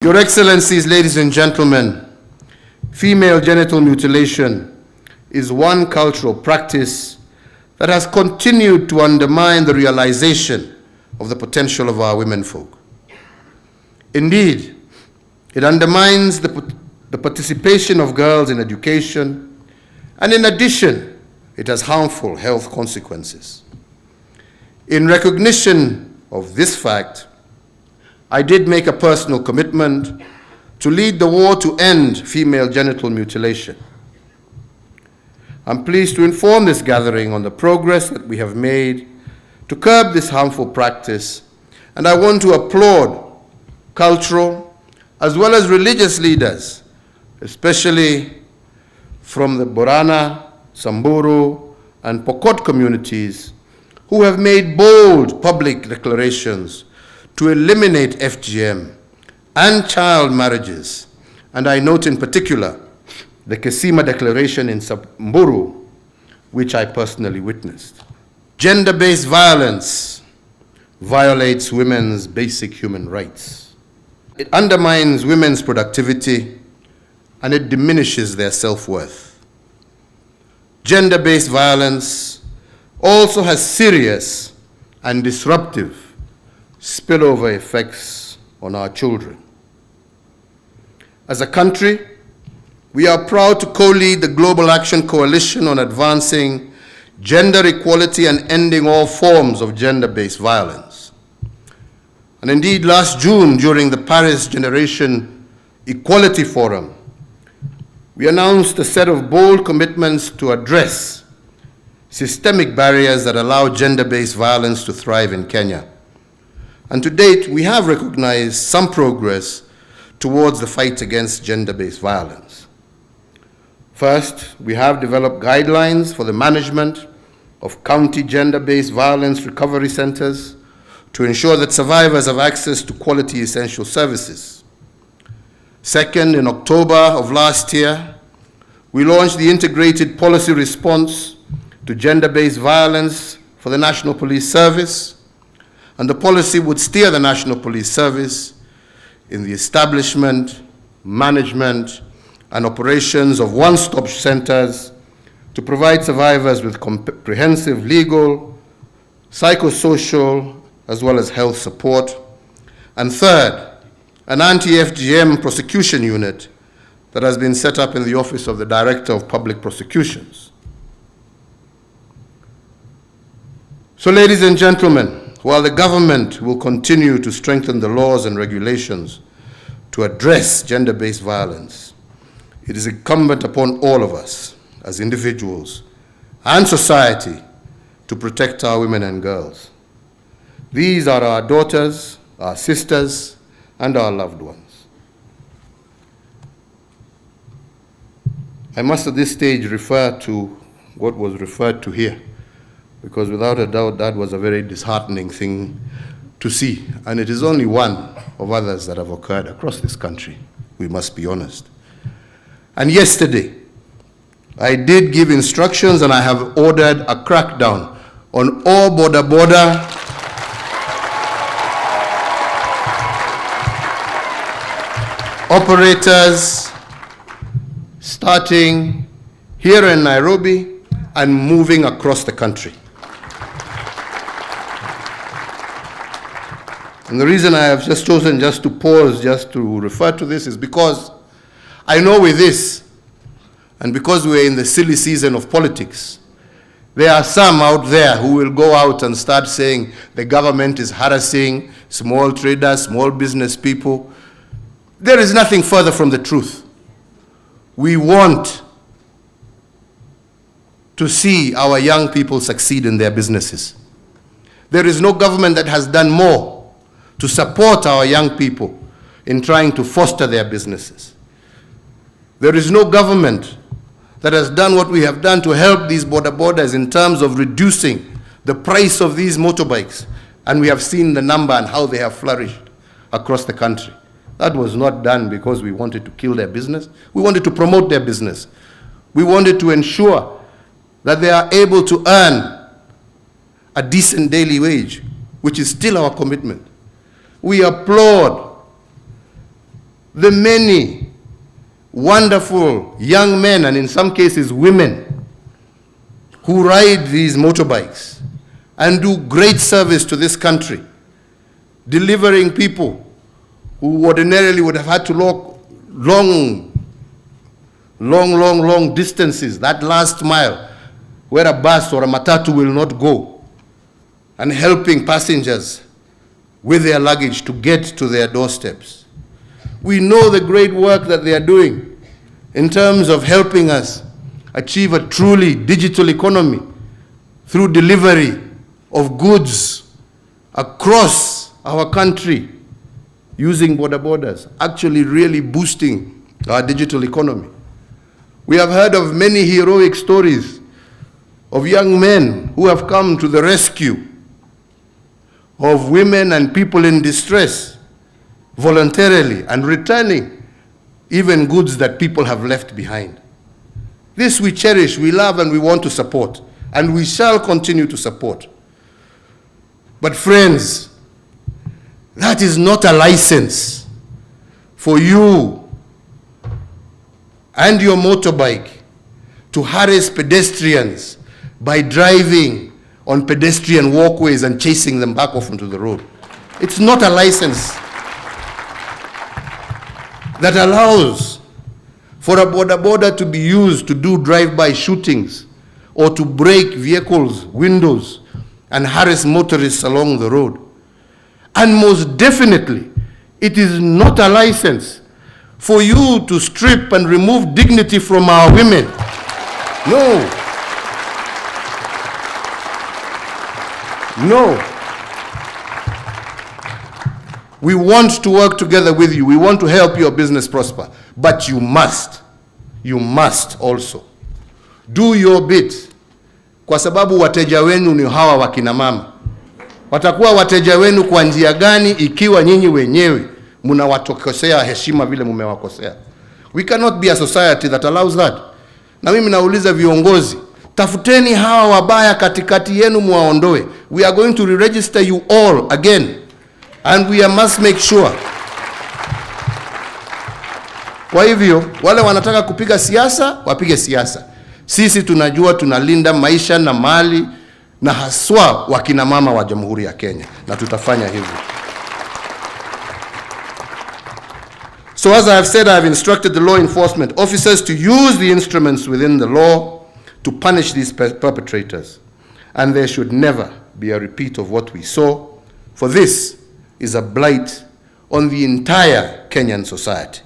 Your Excellencies, ladies and gentlemen, female genital mutilation is one cultural practice that has continued to undermine the realization of the potential of our womenfolk. Indeed, it undermines the participation of girls in education, and in addition, it has harmful health consequences. In recognition of this fact, I did make a personal commitment to lead the war to end female genital mutilation. I'm pleased to inform this gathering on the progress that we have made to curb this harmful practice, and I want to applaud cultural as well as religious leaders, especially from the Borana, Samburu, and Pokot communities, who have made bold public declarations to eliminate FGM and child marriages. And I note in particular the Kesima Declaration in Samburu, which I personally witnessed. Gender-based violence violates women's basic human rights. It undermines women's productivity and it diminishes their self-worth. Gender-based violence also has serious and disruptive spillover effects on our children. As a country, we are proud to co-lead the Global Action Coalition on advancing gender equality and ending all forms of gender-based violence. And indeed, last June, during the Paris Generation Equality Forum, we announced a set of bold commitments to address systemic barriers that allow gender-based violence to thrive in Kenya. And to date, we have recognized some progress towards the fight against gender-based violence. First, we have developed guidelines for the management of county gender-based violence recovery centers to ensure that survivors have access to quality essential services. Second, in October of last year, we launched the integrated policy response to gender-based violence for the National Police Service, and the policy would steer the National Police Service in the establishment, management, and operations of one-stop centers to provide survivors with comprehensive legal, psychosocial, as well as health support. And third, an anti-FGM prosecution unit that has been set up in the Office of the Director of Public Prosecutions. So, ladies and gentlemen, while the government will continue to strengthen the laws and regulations to address gender-based violence, it is incumbent upon all of us as individuals and society to protect our women and girls. These are our daughters, our sisters, and our loved ones. I must at this stage refer to what was referred to here, because without a doubt that was a very disheartening thing to see, and it is only one of others that have occurred across this country, we must be honest. And yesterday, I did give instructions and I have ordered a crackdown on all Bodaboda operators starting here in Nairobi and moving across the country. And the reason I have just chosen just to pause, just to refer to this, is because I know with this, and because we're in the silly season of politics, there are some out there who will go out and start saying the government is harassing small traders, small business people. There is nothing further from the truth. We want to see our young people succeed in their businesses. There is no government that has done more to support our young people in trying to foster their businesses. There is no government that has done what we have done to help these Bodabodas in terms of reducing the price of these motorbikes. And we have seen the number and how they have flourished across the country. That was not done because we wanted to kill their business. We wanted to promote their business. We wanted to ensure that they are able to earn a decent daily wage, which is still our commitment. We applaud the many wonderful young men, and in some cases women, who ride these motorbikes and do great service to this country, delivering people who ordinarily would have had to walk long distances, that last mile, where a bus or a matatu will not go, and helping passengers with their luggage to get to their doorsteps. We know the great work that they are doing in terms of helping us achieve a truly digital economy through delivery of goods across our country using bodabodas, actually really boosting our digital economy. We have heard of many heroic stories of young men who have come to the rescue of women and people in distress voluntarily and returning even goods that people have left behind. This we cherish, we love, and we want to support, and we shall continue to support. But friends, that is not a license for you and your motorbike to harass pedestrians by driving on pedestrian walkways and chasing them back off onto the road. It's not a license that allows for a bodaboda to be used to do drive-by shootings or to break vehicles' windows and harass motorists along the road. And most definitely, it is not a license for you to strip and remove dignity from our women. No. No. We want to work together with you. We want to help your business prosper. But you must also do your bit, kwa sababu wateja wenu ni hawa wakina mama. Watakuwa wateja wenu kwa njia gani ikiwa nyinyi wenyewe mnawatokosea heshima vile mmewakosea? We cannot be a society that allows that. Na mimi nauliza viongozi, tafuteni hawa wabaya katikati yenu muwaondoe. We are going to re-register you all again, and we must make sure. Kwa hivyo, wale wanataka kupiga siasa, wapige siasa. Sisi tunajua tunalinda maisha na mali na haswa wakina mama wa Jamhuri ya Kenya, na tutafanya hivyo. So as I have said, I have instructed the law enforcement officers to use the instruments within the law to punish these perpetrators. And there should never be a repeat of what we saw, for this is a blight on the entire Kenyan society.